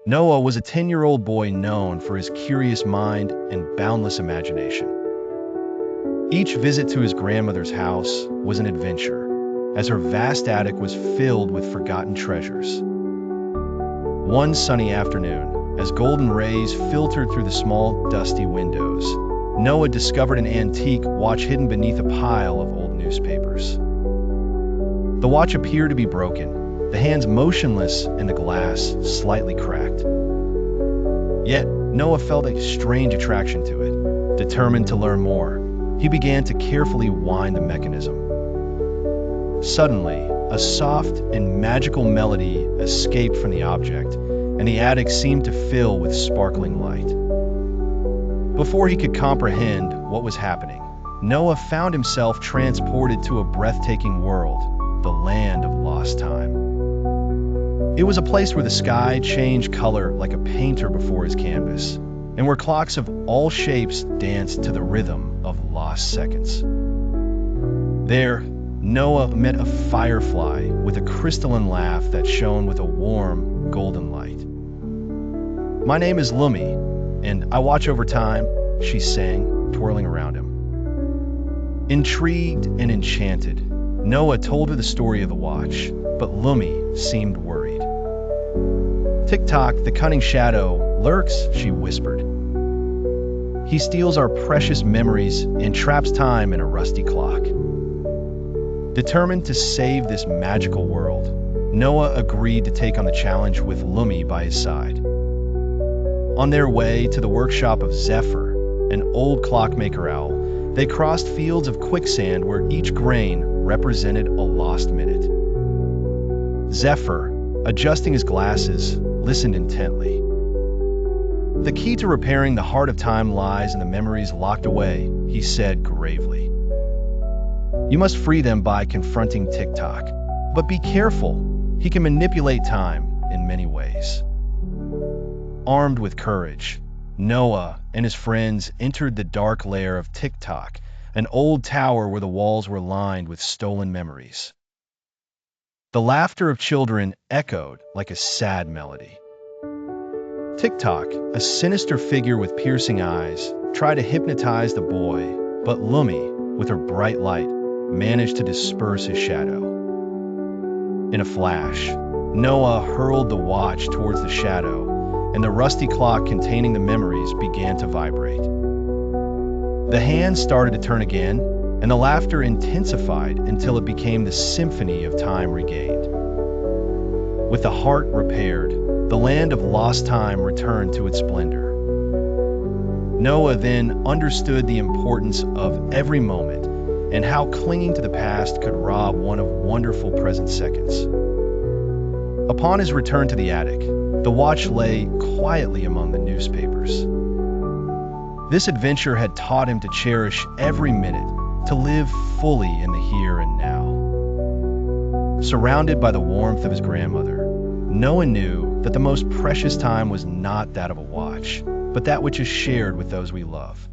Noah was a 10-year-old boy known for his curious mind and boundless imagination. Each visit to his grandmother's house was an adventure, as her vast attic was filled with forgotten treasures. One sunny afternoon, as golden rays filtered through the small, dusty windows, Noah discovered an antique watch hidden beneath a pile of old newspapers. The watch appeared to be broken, the hands motionless and the glass slightly cracked. Yet, Noah felt a strange attraction to it. Determined to learn more, he began to carefully wind the mechanism. Suddenly, a soft and magical melody escaped from the object, and the attic seemed to fill with sparkling light. Before he could comprehend what was happening, Noah found himself transported to a breathtaking world, the land of lost time. It was a place where the sky changed color like a painter before his canvas, and where clocks of all shapes danced to the rhythm of lost seconds. There, Noah met a firefly with a crystalline laugh that shone with a warm, golden light. "My name is Lumie, and I watch over time," she sang, twirling around him. Intrigued and enchanted, Noah told her the story of the watch, but Lumie seemed worried. "Tick-Tock, the cunning shadow, lurks," she whispered. "He steals our precious memories and traps time in a rusty clock." Determined to save this magical world, Noah agreed to take on the challenge with Lumie by his side. On their way to the workshop of Zephyr, an old clockmaker owl, they crossed fields of quicksand where each grain represented a lost minute. Zephyr, adjusting his glasses, listened intently. "The key to repairing the heart of time lies in the memories locked away," he said gravely. "You must free them by confronting Tick-Tock. But be careful, he can manipulate time in many ways." Armed with courage, Noah and his friends entered the dark lair of Tick-Tock, an old tower where the walls were lined with stolen memories. The laughter of children echoed like a sad melody. Tick-Tock, a sinister figure with piercing eyes, tried to hypnotize the boy, but Lumie, with her bright light, managed to disperse his shadow. In a flash, Noah hurled the watch towards the shadow, and the rusty clock containing the memories began to vibrate. The hands started to turn again, and the laughter intensified until it became the symphony of time regained. With the heart repaired, the land of lost time returned to its splendor. Noah then understood the importance of every moment and how clinging to the past could rob one of wonderful present seconds. Upon his return to the attic, the watch lay quietly among the newspapers. This adventure had taught him to cherish every minute, to live fully in the here and now. Surrounded by the warmth of his grandmother, Noah knew that the most precious time was not that of a watch, but that which is shared with those we love.